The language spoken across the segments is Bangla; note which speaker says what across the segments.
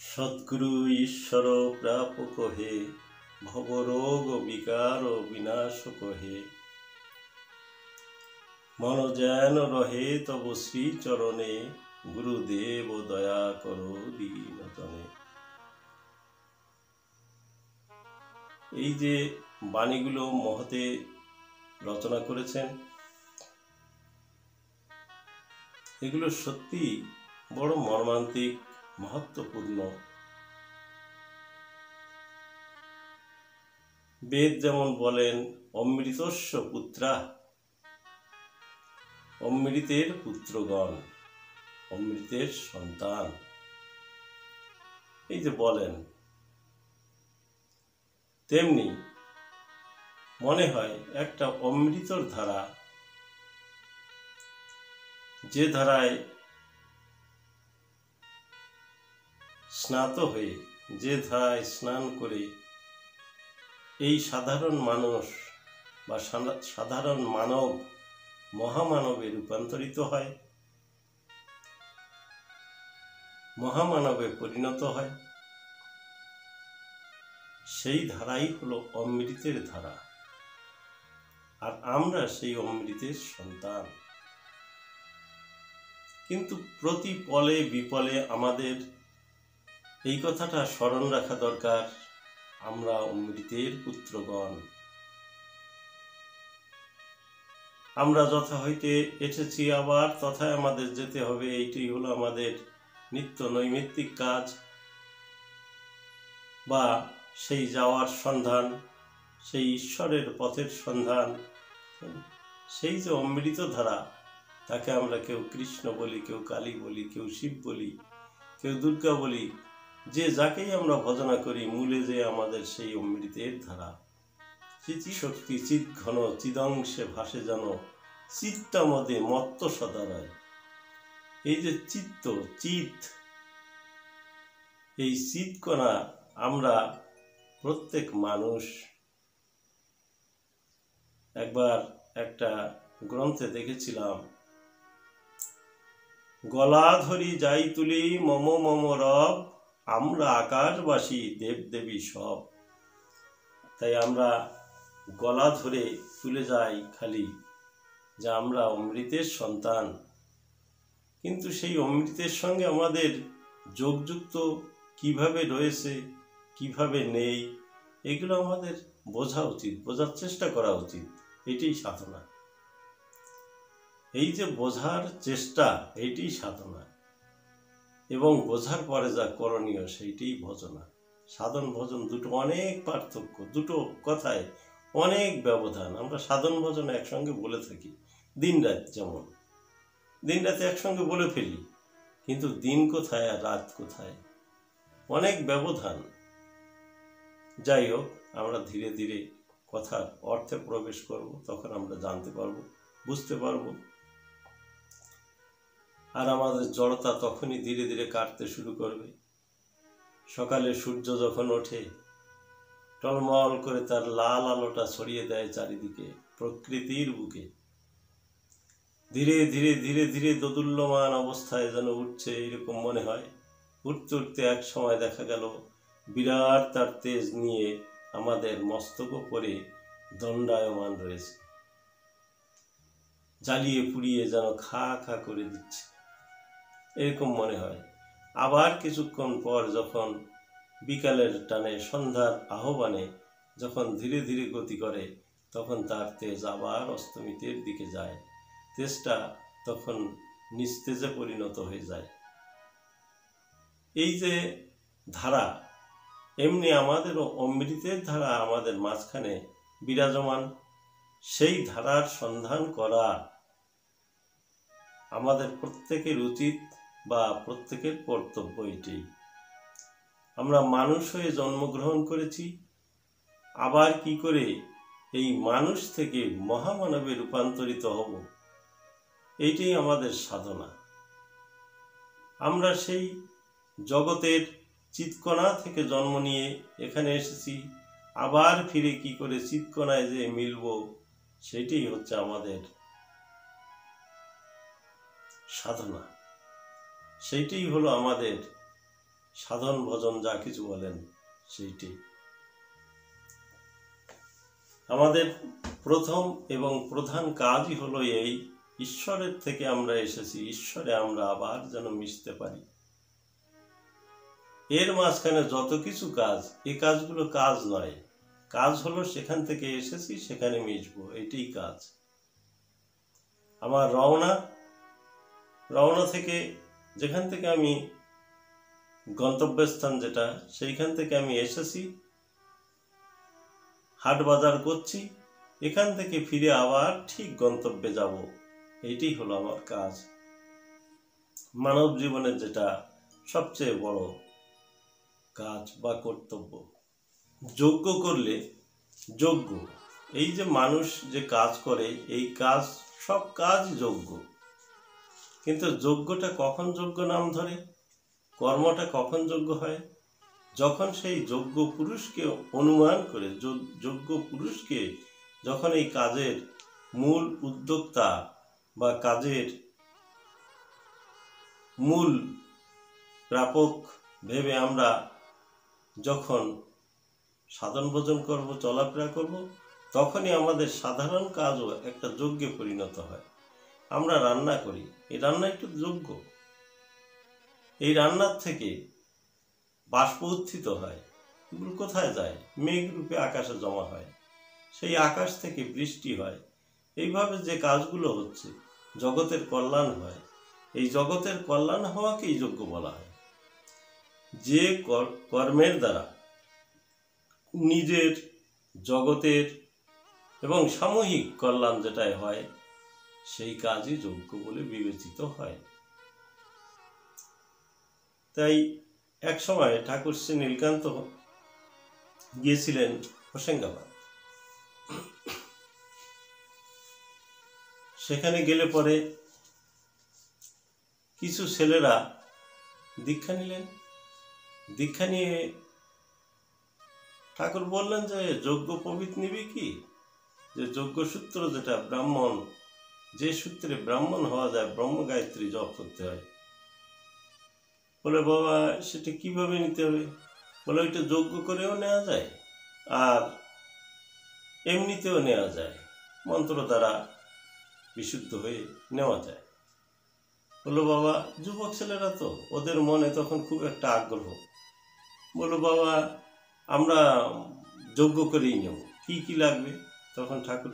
Speaker 1: সদ্গুরু ঈশ্বর প্রাপক হে, ভবরোগ বিকার বিনাশ কহে। মন যেন রহে তব শ্রীচরণে, গুরুদেব দয়া করো দীনজনে। এই যে বাণীগুলো মহতে রচনা করেছেন, এগুলো সত্যি বড় মর্মান্তিক, মহত্বপূর্ণ। বেদ যেমন বলেন, অমৃতস্য পুত্রা, অমৃতের পুত্রগণ, অমৃতের সন্তান, এই যে বলেন, তেমনি মনে হয় একটা অমৃতর ধারা, যে ধারায় স্নাত হয়ে, যে ধারায় স্নান করে এই সাধারণ মানুষ বা সাধারণ মানব মহামানবে রূপান্তরিত হয়, মহামানবে পরিণত হয়, সেই ধারাই হলো অমৃতের ধারা। আর আমরা সেই অমৃতের সন্তান। কিন্তু প্রতি পলে বিপলে আমাদের এই কথাটা স্মরণ রাখা দরকার, আমরা অমৃতের পুত্রগণ। আমরা যথা হইতে এসেছি, আবার তথায় আমাদের যেতে হবে। এইটাই হলো আমাদের নিত্য নৈমিত্তিক কাজ, বা সেই যাওয়ার সন্ধান, সেই ঈশ্বরের পথের সন্ধান। সেই যে অমৃত ধারা, তাকে আমরা কেউ কৃষ্ণ বলি, কেউ কালী বলি, কেউ শিব বলি, কেউ দুর্গা বলি, যে যাকেই আমরা ভজনা করি, মূলে যে আমাদের সেই অমৃতের ধারা। চিৎশক্তি চিৎ ঘন চিদংশে ভাসে যেন, চিত্তামদে মত্ত সদারয়। এই যে চিত্ত, চিত, এই চিৎকণা আমরা প্রত্যেক মানুষ। একবার একটা গ্রন্থে দেখেছিলাম, গলা ধরি যাই তুলি মম মম রব, আমরা আকাশবাসী দেবদেবী সব। তাই আমরা গলা ধরে তুলে যাই খালি যে আমরা অমৃতের সন্তান, কিন্তু সেই অমৃতের সঙ্গে আমাদের যোগযুক্ত কিভাবে রয়েছে, কিভাবে নেই, এগুলো আমাদের বোঝা উচিত, বোঝার চেষ্টা করা উচিত। এটাই সাধনা। এই যে বোঝার চেষ্টা, এইটাই সাধনা। এবং বোঝার পরে যা করণীয়, সেইটাই ভজনা। সাধন ভজন দুটো অনেক পার্থক্য, দুটো কথায় অনেক ব্যবধান। আমরা সাধন ভজন একসঙ্গে বলে থাকি, দিন রাত, যেমন দিন রাতে একসঙ্গে বলে ফেলি, কিন্তু দিন কোথায় আর রাত কোথায়, অনেক ব্যবধান। যাই হোক, আমরা ধীরে ধীরে কথার অর্থে প্রবেশ করব, তখন আমরা জানতে পারব, বুঝতে পারব। আর আমাদের জড়তা তখনই ধীরে ধীরে কাটতে শুরু করবে। সকালে সূর্য যখন ওঠে, টলমল করে তার লাল আলোটা ছড়িয়ে দেয় চারিদিকে, প্রকৃতির বুকে, ধীরে ধীরে ধীরে ধীরে দোদুল্যমান অবস্থায় যেন উঠছে, এরকম মনে হয়। উঠতে উঠতে এক সময় দেখা গেল বিরাট তার তেজ নিয়ে আমাদের মস্তক উপরে দণ্ডায়মান রয়েছে, জ্বালিয়ে পুড়িয়ে যেন খা খা করে দিচ্ছে, এরকম মনে হয়। আবার কিছুক্ষণ পর যখন বিকালের টানে, সন্ধ্যার আহ্বানে যখন ধীরে ধীরে গতি করে, তখন তার তেজ আবার অস্তমিতের দিকে যায়, তেজটা তখন নিস্তেজে পরিণত হয়ে যায়। এই যে ধারা, এমনি আমাদেরও অমৃতের ধারা আমাদের মাঝখানে বিরাজমান। সেই ধারার সন্ধান করা আমাদের প্রত্যেকের উচিত, বা প্রত্যেকের কর্তব্য। এটি আমরা মানুষ হয়ে জন্মগ্রহণ করেছি, আবার কি করে এই মানুষ থেকে মহামানবে রূপান্তরিত হব, এইটাই আমাদের সাধনা। আমরা সেই জগতের চিৎকণা থেকে জন্ম নিয়ে এখানে এসেছি, আবার ফিরে কি করে চিৎকণায় যে মিলব, সেটাই হচ্ছে আমাদের সাধনা। সেইটাই হলো আমাদের সাধন ভজন যা কিছু বলেন সেইটি। আমাদের প্রথম এবং প্রধান কাজই হলো এই, ঈশ্বরের থেকে আমরা এসেছি, ঈশ্বরে আমরা আবার যেন মিশতে পারি। এর মাঝখানে যত কিছু কাজ, এই কাজগুলো কাজ নয়, কাজ হলো সেখান থেকে এসেছি সেখানে মিশবো, এটাই কাজ। আমার রওনা থেকে যেখান থেকে আমি গন্তব্যস্থান যেটা, সেইখান থেকে আমি এসেছি, হাট বাজার করছি, এখান থেকে ফিরে আবার ঠিক গন্তব্যে যাব, এইটাই হলো আমার কাজ। মানব জীবনের যেটা সবচেয়ে বড় কাজ বা কর্তব্য। যজ্ঞ করলে, যজ্ঞ এই যে মানুষ যে কাজ করে, এই কাজ সব কাজ যজ্ঞ। কিন্তু যজ্ঞটা কখন যজ্ঞ নাম ধরে, কর্মটা কখন যজ্ঞ হয়? যখন সেই যজ্ঞ পুরুষকে অনুমান করে, যজ্ঞ পুরুষকে যখন এই কাজের মূল উদ্যোক্তা বা কাজের মূল প্রাপক ভেবে আমরা যখন সাধন ভজন করব, চলাফেরা করব, তখনই আমাদের সাধারণ কাজও একটা যজ্ঞে পরিণত হয়। আমরা রান্না করি, এই রান্না একটু যজ্ঞ। এই রান্নার থেকে বাষ্প উত্থিত হয়, এগুলো কোথায় যায়? মেঘ রূপে আকাশে জমা হয়, সেই আকাশ থেকে বৃষ্টি হয়। এইভাবে যে কাজগুলো হচ্ছে, জগতের কল্যাণ হয়। এই জগতের কল্যাণ হওয়াকেই যজ্ঞ বলা হয়। যে কর্মের দ্বারা নিজের, জগতের এবং সামূহিক কল্যাণ যেটাই হয়, সেই কাজই যজ্ঞ বলে বিবেচিত হয়। তাই এক সময় ঠাকুর শ্রী নীলকান্ত গিয়েছিলেন হোশাঙ্গাবাদ। সেখানে গেলে পরে কিছু ছেলেরা দীক্ষা নিলেন। দীক্ষা নিয়ে ঠাকুর বললেন যে যজ্ঞ পবিত্র নিবি কি, যে যজ্ঞ সূত্র যেটা ব্রাহ্মণ, যে সূত্রে ব্রাহ্মণ হওয়া যায়, ব্রহ্ম গায়ত্রী জপ করতে হয়। বলে বাবা সেটা কিভাবে নিতে হবে? বলে ওইটা যজ্ঞ করেও নেওয়া যায় আর এমনিতেও নেওয়া যায়, মন্ত্র দ্বারা বিশুদ্ধ হয়ে নেওয়া যায়। বললো বাবা, যুবক ছেলেরা তো, ওদের মনে তখন খুব একটা আগ্রহ। বললো বাবা আমরা যজ্ঞ করেই নেব, কি কি লাগবে? তখন ঠাকুর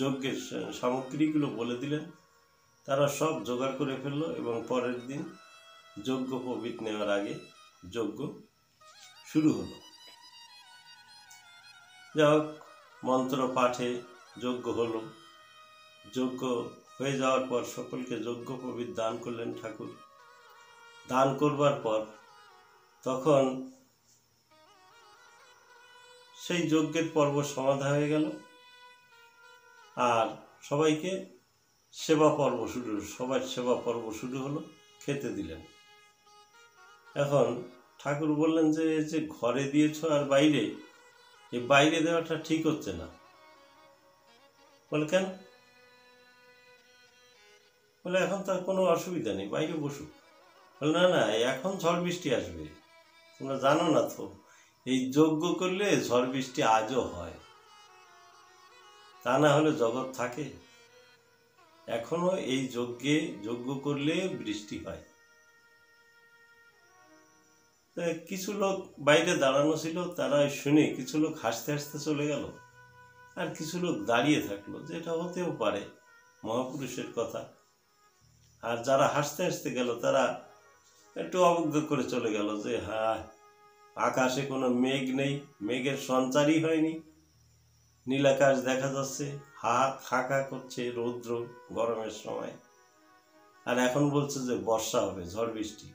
Speaker 1: যজ্ঞের সামগ্রীগুলো বলে দিলেন। তারা সব জোগাড় করে ফেললো এবং পরের দিন যজ্ঞ পবিত নেওয়ার আগে যজ্ঞ শুরু হলো। যা হোক, মন্ত্র পাঠে যজ্ঞ হলো। যজ্ঞ হয়ে যাওয়ার পর সকলকে যজ্ঞ পবিত দান করলেন ঠাকুর। দান করবার পর তখন সেই যজ্ঞের পর্ব সমাধা হয়ে গেল আর সবাইকে সেবা পর্ব শুরু, সবার সেবা পর্ব শুরু হলো, খেতে দিলেন। এখন ঠাকুর বললেন যে যে ঘরে দিয়েছ আর বাইরে, এই বাইরে দেওয়াটা ঠিক হচ্ছে না। বলে কেন? বলে এখন তার কোনো অসুবিধা নেই, বাইরে বসুক। বলে না না, এখন ঝড় বৃষ্টি আসবে, তোমরা জানো না তো, এই যজ্ঞ করলে ঝড় বৃষ্টি আজও হয়, তা না হলে জগৎ থাকে? এখনো এই যজ্ঞে যজ্ঞ করলে বৃষ্টি হয়। কিছু লোক বাইরে দাঁড়ানো ছিল, তারা শুনে কিছু লোক হাসতে হাসতে চলে গেল, আর কিছু লোক দাঁড়িয়ে থাকলো, যে এটা হতেও পারে, মহাপুরুষের কথা। আর যারা হাসতে হাসতে গেল তারা একটু অবজ্ঞ করে চলে গেল যে হ্যাঁ, আকাশে কোনো মেঘ নেই, মেঘের সঞ্চারই হয়নি, নীলাকাশ দেখা যাচ্ছে, হাঁকা করছে রৌদ্র গরমের সময়, আর এখন বলছে যে বর্ষা হবে, ঝড় বৃষ্টি,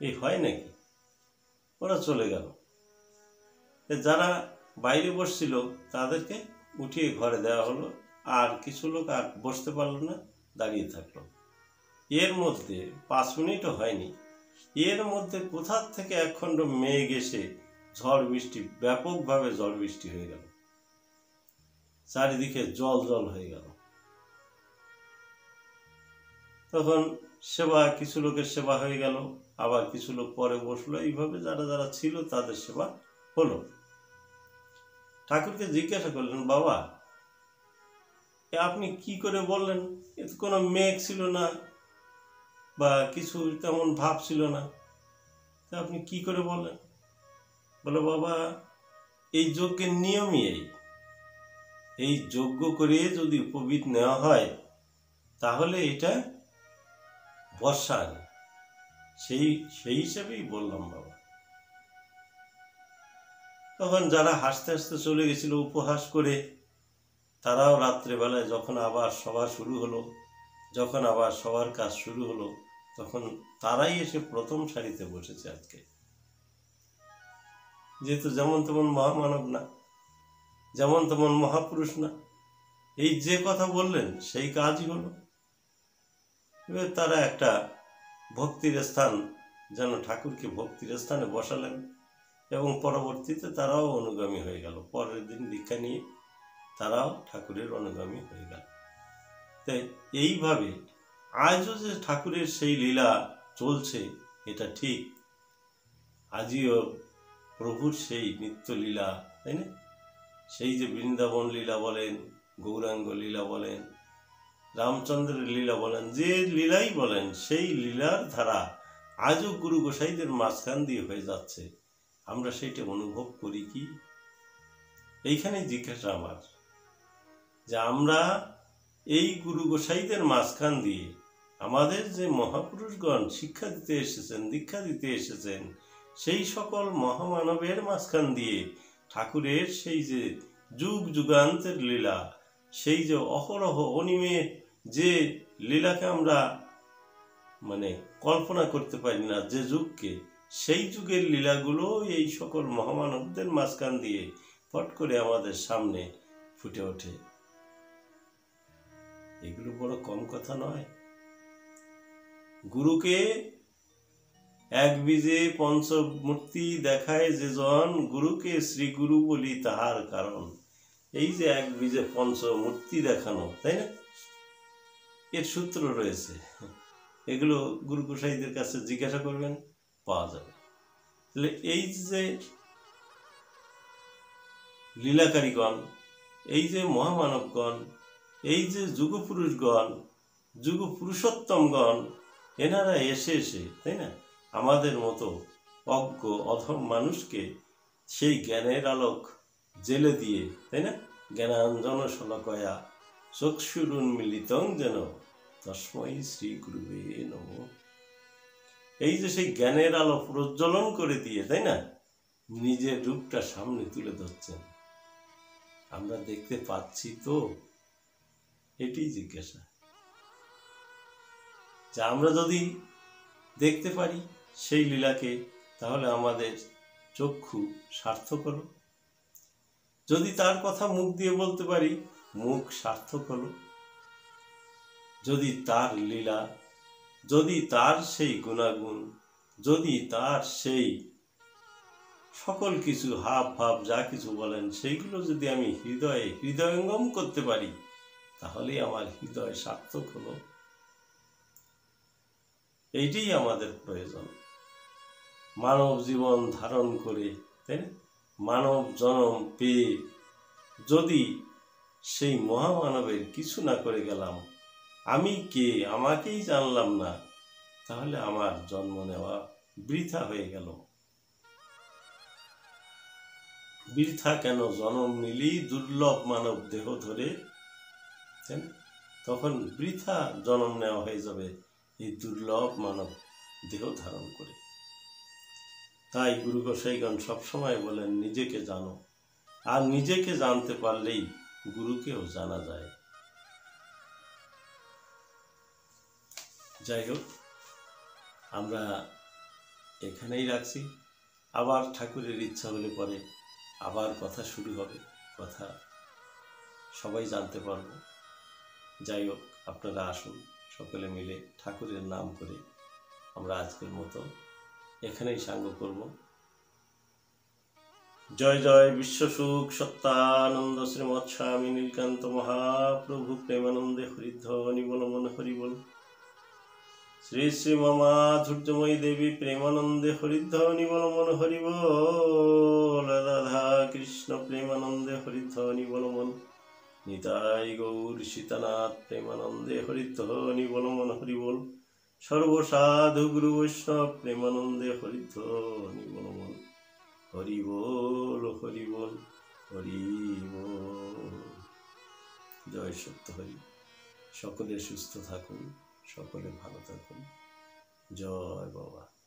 Speaker 1: এই হয় নাকি? ওরা চলে গেল। যারা বাইরে বসছিল তাদেরকে উঠিয়ে ঘরে দেওয়া হলো, আর কিছু লোক আর বসতে পারলো না, দাঁড়িয়ে থাকলো। এর মধ্যে 5 মিনিটও হয়নি, এর মধ্যে কোথার থেকে একখণ্ড মেঘ এসে ঝড় বৃষ্টি, ব্যাপকভাবে ঝড় বৃষ্টি হয়ে গেল, চারিদিকে জল জল হয়ে গেল। তখন সেবা, কিছু লোকের সেবা হয়ে গেল, আবার কিছু লোক পরে বসলো, এইভাবে যারা যারা ছিল তাদের সেবা হলো। ঠাকুরকে জিজ্ঞাসা করলেন, বাবা আপনি কি করে বললেন? এতে কোনো মেঘ ছিল না বা কিছু তেমন ভাব ছিল না, তা আপনি কি করে বললেন? বলে, বাবা এই যজ্ঞের নিয়মই এই যজ্ঞ করে যদি উপবীত নেওয়া হয় তাহলে এটা বর্ষা আনে, সেই হিসেবেই বললাম বাবা। তখন যারা হাসতে হাসতে চলে গেছিল উপহাস করে, তারাও রাত্রেবেলায় যখন আবার সভা শুরু হলো, যখন আবার সবার কাজ শুরু হলো, তখন তারাই এসে প্রথম সারিতে বসেছে আজকে। যেহেতু যেমন তেমন মহামানব না, যেমন তেমন মহাপুরুষ না, এই যে কথা বললেন সেই কাজই হলো। এবার তারা একটা ভক্তির স্থান, যেন ঠাকুরকে ভক্তির স্থানে বসালেন এবং পরবর্তীতে তারাও অনুগামী হয়ে গেল। পরের দিন দীক্ষা নিয়ে তারাও ঠাকুরের অনুগামী হয়ে গেল। তাই এইভাবে আজও যে ঠাকুরের সেই লীলা চলছে এটা ঠিক, আজও প্রভুর সেই নিত্য লীলা, তাই না? সেই যে বৃন্দাবন লীলা বলেন, গৌরাঙ্গ লীলা বলেন, রামচন্দ্রের লীলা বলেন, যে লীলাই বলেন, সেই লীলার ধারা আজও গুরু গোসাইদের মাঝখান দিয়ে হয়ে যাচ্ছে। আমরা সেইটা অনুভব করি কি? এইখানেই জিজ্ঞাসা আমার, যে আমরা এই গুরু গোসাইদের মাঝখান দিয়ে আমাদের যে মহাপুরুষগণ শিক্ষা দিতে এসেছেন, দীক্ষা দিতে এসেছেন, সেই সকল মহামানবের মাঝখান দিয়ে ঠাকুরের সেই যে যুগ যুগান্তের লীলা, সেই যে অহরহ অনিমে যে লীলাকে আমরা কল্পনা করতে পারি না, যে যুগকে, সেই যুগের লীলাগুলো এই সকল মহামানবদের মাঝখান দিয়ে পট করে আমাদের সামনে ফুটে ওঠে। এগুলো বড় কম কথা নয়। গুরুকে এক বীজে পঞ্চমূর্তি দেখায় যে জন, গুরুকে শ্রী গুরু বলি তাহার কারণ। এই যে এক বীজে পঞ্চমূর্তি দেখানো, তাই না, এর সূত্র রয়েছে। এগুলো গুরু গোসাইদের কাছে জিজ্ঞাসা করবেন, পাওয়া যাবে। তাহলে এই যে লীলাকারীগণ, এই যে মহামানবগণ, এই যে যুগপুরুষগণ, যুগপুরুষোত্তমগণ, এনারা এসে তাই না, আমাদের মতো অজ্ঞ অধম মানুষকে সেই জ্ঞানের আলোক জেলে দিয়ে, তাই না, জ্ঞানাঞ্জন শলাকয়া চক্ষুরুন্মিলিতং যেন তস্মৈ শ্রী গুরুবে নমঃ। এই যে সেই জ্ঞানের আলো প্রজ্বলন করে দিয়ে, তাই না, নিজের রূপটা সামনে তুলে ধরছেন। আমরা দেখতে পাচ্ছি তো? এটি জিজ্ঞাসা। যে আমরা যদি দেখতে পারি সেই লীলাকে, তাহলে আমাদের চক্ষু সার্থক হলো। যদি তার কথা মুখ দিয়ে বলতে পারি, মুখ সার্থক হলো। যদি তার লীলা, যদি তার সেই গুণাগুণ, যদি তার সেই সকল কিছু হাব ভাব যা কিছু বলেন, সেইগুলো যদি আমি হৃদয়ঙ্গম করতে পারি, তাহলেই আমার হৃদয় সার্থক হলো। এইটাই আমাদের প্রয়োজন। মানব জীবন ধারণ করে, তাই না, মানব জন্ম পেয়ে যদি সেই মহামানবের কিছু না করে গেলাম, আমি কে আমাকেই জানলাম না, তাহলে আমার জন্ম নেওয়া বৃথা হয়ে গেল। বৃথা কেন জন্ম নিলি দুর্লভ মানব দেহ ধরে, তখন বৃথা জন্ম নেওয়া হয়ে যাবে এই দুর্লভ মানব দেহ ধারণ করে। তাই গুরু গোসাইগণ সবসময় বলেন, নিজেকে জানো, আর নিজেকে জানতে পারলেই গুরুকেও জানা যায়। যাই হোক, আমরা এখানেই রাখছি। আবার ঠাকুরের ইচ্ছা হলে পরে আবার কথা শুরু হবে, কথা সবাই জানতে পারবো। যাই হোক, আপনারা আসুন, সকলে মিলে ঠাকুরের নাম করে আমরা আজকের মতো এখানেই সাঙ্গ করব। জয় জয় বিশ্বসুখ সত্যানন্দ শ্রীমৎ স্বামী নীলকান্ত মহাপ্রভু প্রেমানন্দে হরিধ্বনি বল মন হরি বল। শ্রী শ্রী মামা ধূর্যময়ী দেবী প্রেমানন্দে হরিধ্বনি বল মন হরি বল। রাধা কৃষ্ণ প্রেমানন্দে হরিধ্বনি বল মন। নিতাই গৌর সীতানাথ প্রেমানন্দে হরিধ্বনি বল মন হরি বল। সর্বসাধু গুরু বৈষ্ণব প্রেমানন্দে হরিধ্বনি বল মন হরি বল হরি বল হরি বল। জয় সত্য হরি। সকলে সুস্থ থাকুন, সকলে ভালো থাকুন। জয় বাবা।